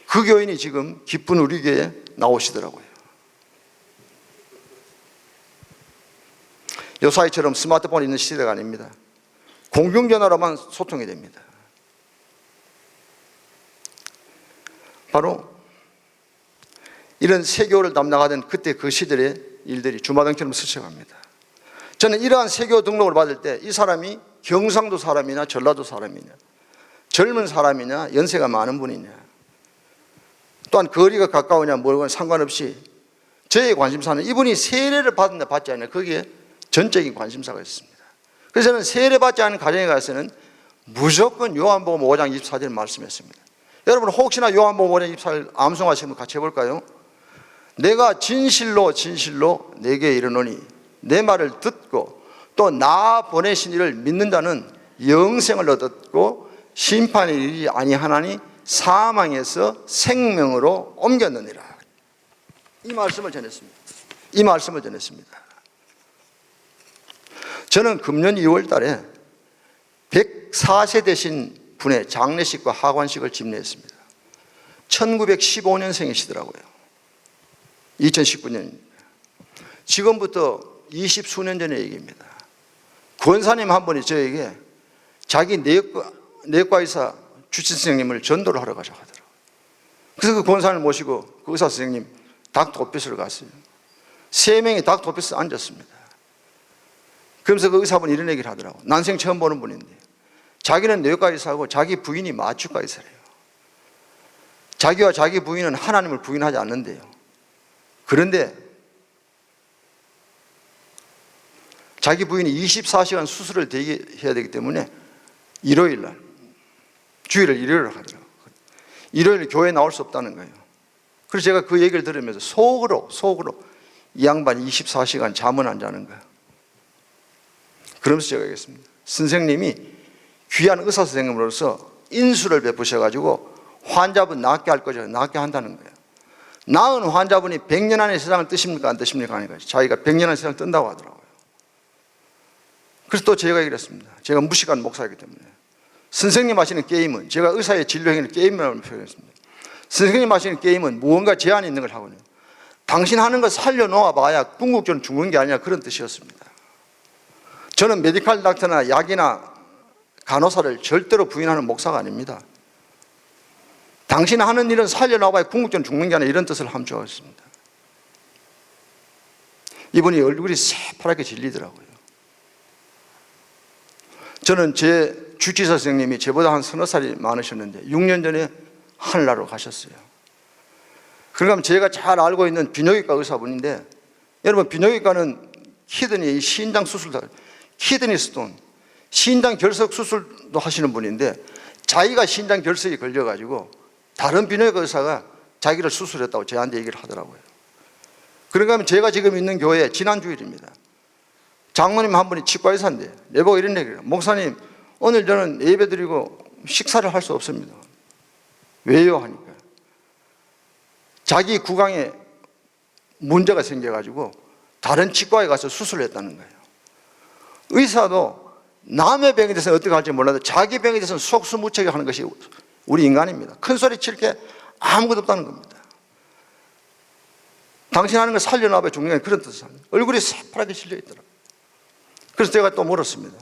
그 교인이 지금 기쁜 우리 교회에 나오시더라고요. 요사이처럼 스마트폰이 있는 시대가 아닙니다. 공중전화로만 소통이 됩니다. 바로 이런 세교를 담당하던 그때 그 시절의 일들이 주마등처럼 스쳐갑니다. 저는 이러한 세교 등록을 받을 때 이 사람이 경상도 사람이냐 전라도 사람이냐 젊은 사람이냐 연세가 많은 분이냐 또한 거리가 가까우냐 뭐건 상관없이 저의 관심사는 이분이 세례를 받는다 받지 않냐 거기에 전적인 관심사가 있습니다. 그래서 저는 세례 받지 않은 가정에 가서는 무조건 요한복음 5장 24절 말씀했습니다. 여러분 혹시나 요한복음 5장 24절 암송하시면 같이 해볼까요? 내가 진실로 진실로 내게 이르노니 내 말을 듣고 또 나 보내신 이를 믿는다는 영생을 얻었고 심판이 이르지 아니하나니 사망에서 생명으로 옮겼느니라. 이 말씀을 전했습니다. 이 말씀을 전했습니다. 저는 금년 2월 달에 104세 되신 분의 장례식과 하관식을 집례했습니다. 1915년생이시더라고요. 2019년입니다. 지금부터 20수년 전의 얘기입니다. 권사님 한 분이 저에게 자기 내과의사 주친 선생님을 전도를 하러 가자고 하더라고요. 그래서 그 권사님을 모시고 그 의사 선생님 닥터 오피스를 갔어요. 3명이 닥터 오피스에 앉았습니다. 그러면서 그 의사분이 이런 얘기를 하더라고요. 난생 처음 보는 분인데 자기는 내과의사고 자기 부인이 마취과의사래요. 자기와 자기 부인은 하나님을 부인하지 않는데요. 그런데 자기 부인이 24시간 수술을 대기해야 되기 때문에 일요일 날, 주일을 일요일로 하더라고요. 일요일 교회에 나올 수 없다는 거예요. 그래서 제가 그 얘기를 들으면서 속으로 이 양반이 24시간 잠은 안 자는 거예요. 그러면서 제가 얘기했습니다. 선생님이 귀한 의사 선생님으로서 인수를 베푸셔가지고 환자분 낫게 할 거죠. 낫게 한다는 거예요. 나은 환자분이 100년 안에 세상을 뜨십니까? 안 뜨십니까? 하니까 자기가 100년 안에 세상을 뜬다고 하더라고요. 그래서 또 제가 얘기를 했습니다. 제가 무식한 목사이기 때문에. 선생님 하시는 게임은, 제가 의사의 진료 행위를 게임이라고 표현했습니다. 선생님 하시는 게임은 무언가 제한이 있는 걸 하거든요. 당신 하는 거 살려놓아 봐야 궁극적으로 죽는 게 아니라 그런 뜻이었습니다. 저는 메디컬 닥터나 약이나 간호사를 절대로 부인하는 목사가 아닙니다. 당신 하는 일은 살려놔봐야 궁극적으로 죽는 게 아니라 이런 뜻을 함축하였습니다. 이분이 얼굴이 새파랗게 질리더라고요. 저는 제 주치사 선생님이 저보다 한 서너 살이 많으셨는데 6년 전에 하늘나라로 가셨어요. 그러니까 제가 잘 알고 있는 비뇨기과 의사분인데, 여러분 비뇨기과는 키드니 신장 수술도, 키드니 스톤, 신장 결석 수술도 하시는 분인데 자기가 신장 결석이 걸려가지고 다른 비뇨기과 의사가 자기를 수술했다고 저한테 얘기를 하더라고요. 그러니까 제가 지금 있는 교회 지난 주일입니다. 장로님 한 분이 치과 의사인데 내보고 이런 얘기를 해요. 목사님, 오늘 저는 예배 드리고 식사를 할 수 없습니다. 왜요? 하니까 자기 구강에 문제가 생겨가지고 다른 치과에 가서 수술을 했다는 거예요. 의사도 남의 병에 대해서는 어떻게 할지 몰라도 자기 병에 대해서는 속수무책에 하는 것이 우리 인간입니다. 큰 소리 칠 게 아무것도 없다는 겁니다. 당신 하는 거 살려놔봐 죽는 게 아니라 그런 뜻을 합니다. 얼굴이 새파랗게 질려 있더라고요. 그래서 제가 또 물었습니다.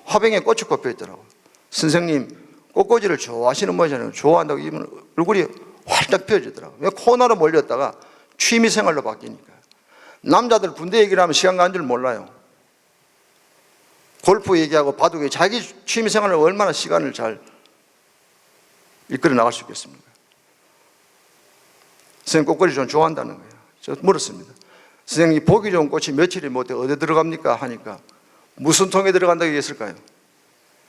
화병에 꽃이 꼽혀 있더라고요. 선생님, 꽃꽂이를 좋아하시는 모양이잖아요. 좋아한다고 이분 얼굴이 활짝 펴지더라고요. 왜 코너로 몰렸다가 취미생활로 바뀌니까. 남자들 군대 얘기를 하면 시간 가는 줄 몰라요. 골프 얘기하고 바둑 얘기, 자기 취미생활을 얼마나 시간을 잘 이끌어 나갈 수 있겠습니까? 선생님 꽃꽂이 좀 좋아한다는 거예요. 제가 물었습니다. 선생님, 보기 좋은 꽃이 며칠이 못해 어디 들어갑니까? 하니까 무슨 통에 들어간다고 얘기했을까요?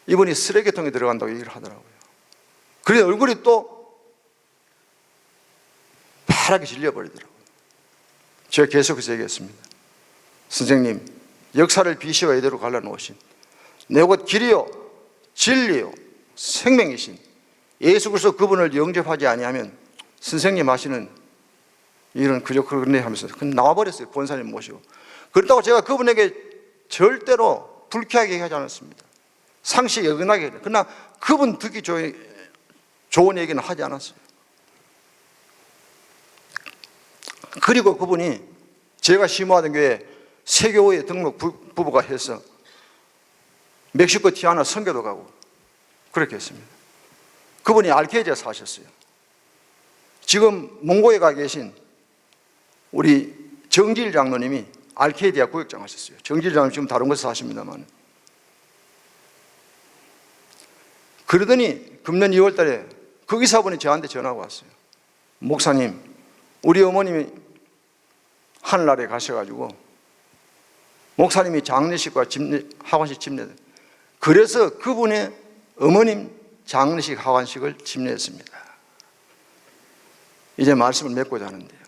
이분이 쓰레기통에 들어간다고 얘기를 하더라고요. 그래서 얼굴이 또 파랗게 질려버리더라고요. 제가 계속해서 얘기했습니다. 선생님, 역사를 비시와 이대로 갈라놓으신 내 곧 길이요 진리요 생명이신 예수 그리스도 그분을 영접하지 아니하면 선생님 하시는 일은 그저 그러네 하면서 나와버렸어요. 권사님 모시고. 그렇다고 제가 그분에게 절대로 불쾌하게 얘기하지 않았습니다. 상식에 어긋나게. 그러나 그분 듣기 좋은 얘기는 하지 않았어요. 그리고 그분이 제가 심호하던 교회 세교회 등록 부부가 해서 멕시코 티아나 선교도 가고 그렇게 했습니다. 그분이 알케이지에 사셨어요. 지금 몽고에 가 계신 우리 정질 장로님이 알케이디아 구역장 하셨어요. 정질 장로님 지금 다른 곳에 사십니다만. 그러더니 금년 2월 달에 그 의사분이 저한테 전화가 왔어요. 목사님, 우리 어머님이 하늘나라에 가셔가지고 목사님이 장례식과 하관식 집례, 그래서 그분의 어머님 장례식 하관식을 집례했습니다. 이제 말씀을 맺고자 하는데요.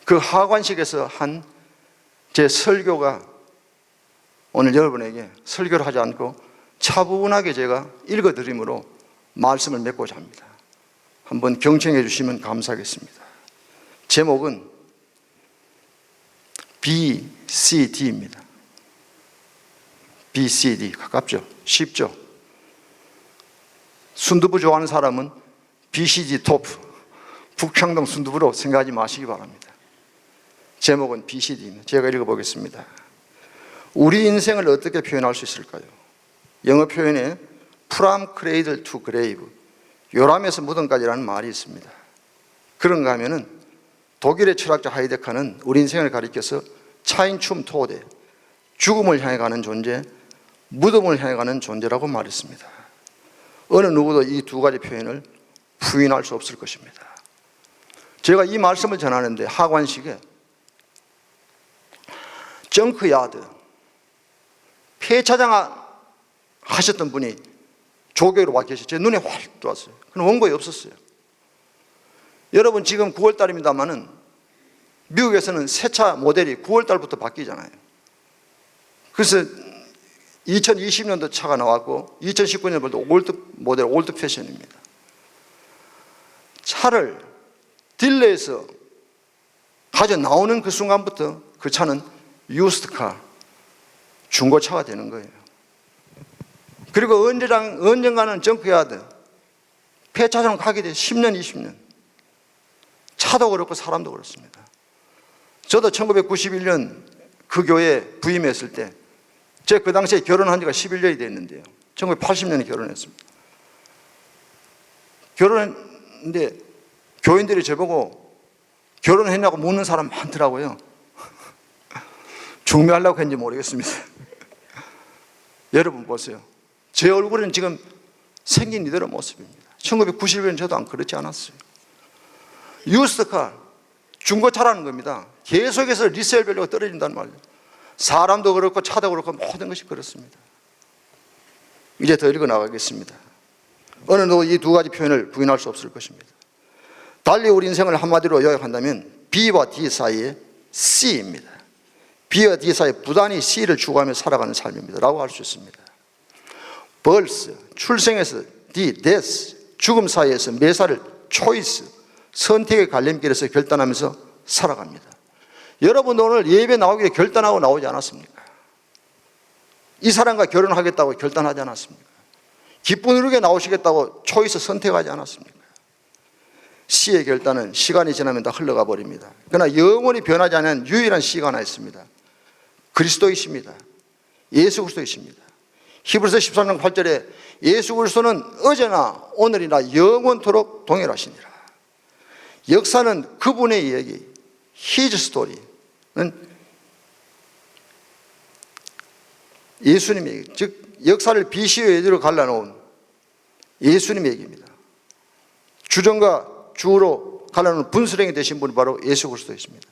그 하관식에서 한 제 설교가 오늘 여러분에게 설교를 하지 않고 차분하게 제가 읽어드림으로 말씀을 맺고자 합니다. 한번 경청해 주시면 감사하겠습니다. 제목은 BCD입니다. BCD 가깝죠? 쉽죠? 순두부 좋아하는 사람은 BCD 토프, 북창동 순두부로 생각하지 마시기 바랍니다. 제목은 BCD입니다. 제가 읽어보겠습니다. 우리 인생을 어떻게 표현할 수 있을까요? 영어 표현에 From cradle to grave, 요람에서 무덤까지라는 말이 있습니다. 그런가 하면은 독일의 철학자 하이데커는 우리 인생을 가리켜서 차인춤 토대, 죽음을 향해 가는 존재, 무덤을 향해 가는 존재라고 말했습니다. 어느 누구도 이 두 가지 표현을 부인할 수 없을 것입니다. 제가 이 말씀을 전하는데 하관식에 정크야드, 폐차장 하셨던 분이 조교로 와 계셔서 제 눈에 확 들어왔어요. 그럼 원고에 없었어요. 여러분 지금 9월 달입니다만은 미국에서는 새 차 모델이 9월 달부터 바뀌잖아요. 그래서 2020년도 차가 나왔고 2019년부터 올드 모델, 올드 패션입니다. 차를 딜러에서 가져 나오는 그 순간부터 그 차는 유스트카, 중고차가 되는 거예요. 그리고 언젠가는 정크야드, 폐차장 가게 돼 10년, 20년. 차도 그렇고 사람도 그렇습니다. 저도 1991년 그 교회에 부임했을 때, 제가 그 당시에 결혼한 지가 11년이 됐는데요. 1980년에 결혼했습니다. 결혼했는데 교인들이 저보고 결혼했냐고 묻는 사람 많더라고요. 중매하려고 했는지 모르겠습니다. 여러분 보세요. 제 얼굴은 지금 생긴 이대로 모습입니다. 1991년 저도 안 그렇지 않았어요. 유스트카, 중고차라는 겁니다. 계속해서 리셀 밸류가 떨어진단 말이에요. 사람도 그렇고 차도 그렇고 모든 것이 그렇습니다. 이제 더 읽어 나가겠습니다. 어느 누구 이 두 가지 표현을 부인할 수 없을 것입니다. 달리 우리 인생을 한마디로 요약한다면 B와 D 사이의 C입니다. B와 D 사이에 부단히 C를 추구하며 살아가는 삶입니다 라고 할 수 있습니다. birth, 출생에서 D, death, 죽음 사이에서 매사를 choice, 선택의 갈림길에서 결단하면서 살아갑니다. 여러분 오늘 예배 나오기에 결단하고 나오지 않았습니까? 이 사람과 결혼하겠다고 결단하지 않았습니까? 기쁜 누르게 나오시겠다고 초이스 선택하지 않았습니까? C의 결단은 시간이 지나면 다 흘러가 버립니다. 그러나 영원히 변하지 않는 유일한 C가 하나 있습니다. 그리스도이십니다. 예수 그리스도이십니다. 히브리서 13장 8절에 예수 그리스도는 어제나 오늘이나 영원토록 동일하시니라. 역사는 그분의 이야기, His story는 예수님의 얘기, 즉 역사를 BC와 AD로 갈라놓은 예수님의 얘기입니다. 주전과 주로 갈라놓은 분수령이 되신 분이 바로 예수 그리스도이십니다.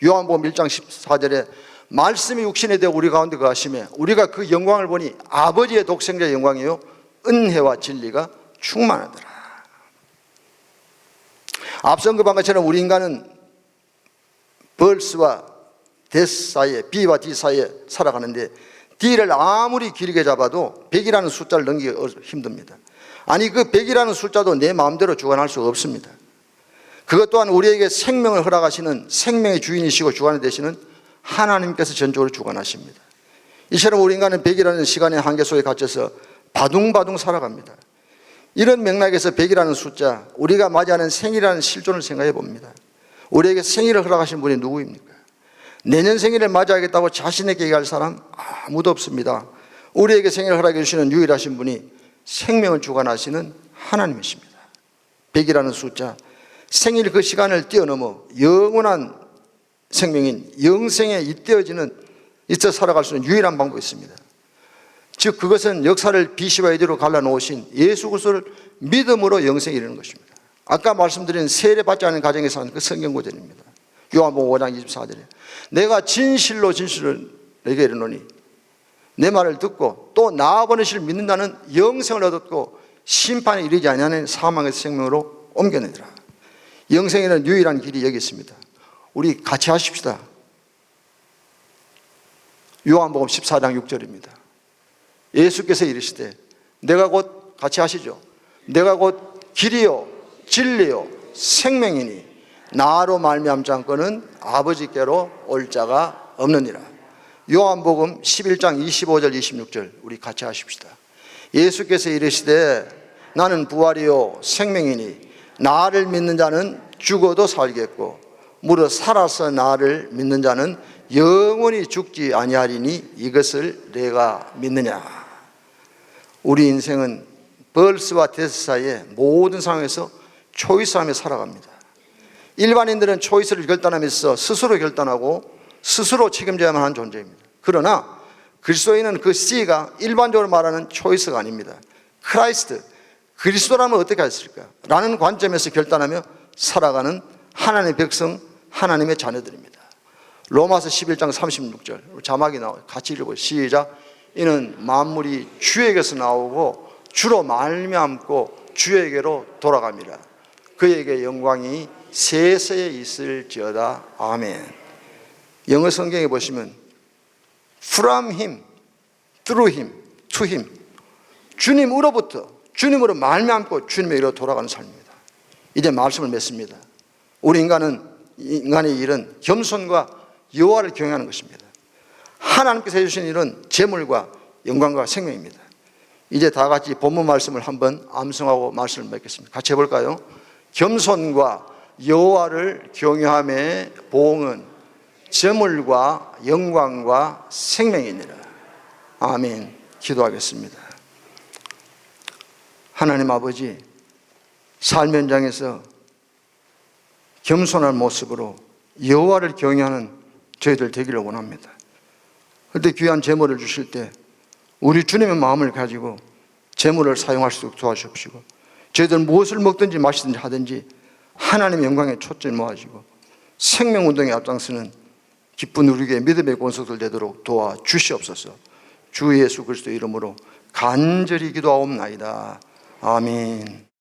요한복음 1장 14절에 말씀이 육신이 되어 우리 가운데 거하시며 우리가 그 영광을 보니 아버지의 독생자의 영광이요 은혜와 진리가 충만하더라. 앞선 그 방금처럼 우리 인간은 birth와 death 사이에, B와 D 사이에 살아가는데 D를 아무리 길게 잡아도 100이라는 숫자를 넘기기 힘듭니다. 아니 그 100이라는 숫자도 내 마음대로 주관할 수 없습니다. 그것 또한 우리에게 생명을 허락하시는 생명의 주인이시고 주관이 되시는 하나님께서 전적으로 주관하십니다. 이처럼 우리 인간은 100이라는 시간의 한계 속에 갇혀서 바둥바둥 살아갑니다. 이런 맥락에서 100이라는 숫자, 우리가 맞이하는 생일이라는 실존을 생각해 봅니다. 우리에게 생일을 허락하신 분이 누구입니까? 내년 생일을 맞이하겠다고 자신에게 얘기할 사람 아무도 없습니다. 우리에게 생일을 허락해 주시는 유일하신 분이 생명을 주관하시는 하나님이십니다. 100이라는 숫자, 생일 그 시간을 뛰어넘어 영원한 생명인 영생에 있어 살아갈 수 있는 유일한 방법이 있습니다. 즉 그것은 역사를 BC와 AD로 갈라놓으신 예수 그리스도를 믿음으로 영생에 이르는 것입니다. 아까 말씀드린 세례받지 않은 가정에서 하는 그 성경 구절입니다. 요한복음 5장 24절에 내가 진실로 내게 이르노니 내 말을 듣고 또 나 보내실 믿는 자는 영생을 얻었고 심판에 이르지 아니하는 사망에서 생명으로 옮겨내더라. 영생에는 유일한 길이 여기 있습니다. 우리 같이 하십시다. 요한복음 14장 6절입니다. 예수께서 이르시되 내가 곧 같이 하시죠. 내가 곧 길이요 진리요 생명이니 나로 말미암지 않고는 아버지께로 올 자가 없느니라. 요한복음 11장 25절 26절 우리 같이 하십시다. 예수께서 이르시되 나는 부활이요 생명이니 나를 믿는 자는 죽어도 살겠고 무릇 살아서 나를 믿는 자는 영원히 죽지 아니하리니 이것을 내가 믿느냐. 우리 인생은 birth와 death 사이에 모든 상황에서 초이스하며 살아갑니다. 일반인들은 초이스를 결단하면서 스스로 결단하고 스스로 책임져야만 하는 존재입니다. 그러나 그리스도인은 그 C가 일반적으로 말하는 초이스가 아닙니다. 크라이스트, 그리스도라면 어떻게 했을까? 라는 관점에서 결단하며 살아가는 하나님의 백성, 하나님의 자녀들입니다. 로마서 11장 36절 자막이 나와요. 같이 읽어보세요. 시작. 이는 만물이 주에게서 나오고 주로 말미암고 주에게로 돌아갑니다. 그에게 영광이 세세에 있을지어다. 아멘. 영어 성경에 보시면 from him, through him, to Him. 주님으로부터, 주님으로 말미암고 주님의 일로 돌아가는 삶입니다. 이제 말씀을 맺습니다. 우리 인간의 일은 겸손과 여호와를 경외하는 것입니다. 하나님께서 해주신 일은 재물과 영광과 생명입니다. 이제 다 같이 본문 말씀을 한번 암송하고 말씀을 맺겠습니다. 같이 해볼까요? 겸손과 여호와를 경외함의 보응은 재물과 영광과 생명이니라. 아멘. 기도하겠습니다. 하나님 아버지, 삶 현장에서 겸손한 모습으로 여호와를 경외하는 저희들 되기를 원합니다. 그런데 귀한 재물을 주실 때 우리 주님의 마음을 가지고 재물을 사용할 수 있도록 도와주십시고, 저희들 무엇을 먹든지 마시든지 하든지 하나님의 영광에 초점을 모아지고 생명운동에 앞장서는 기쁜 우리에게 믿음의 권속들 되도록 도와주시옵소서. 주 예수 그리스도 이름으로 간절히 기도하옵나이다. 아멘.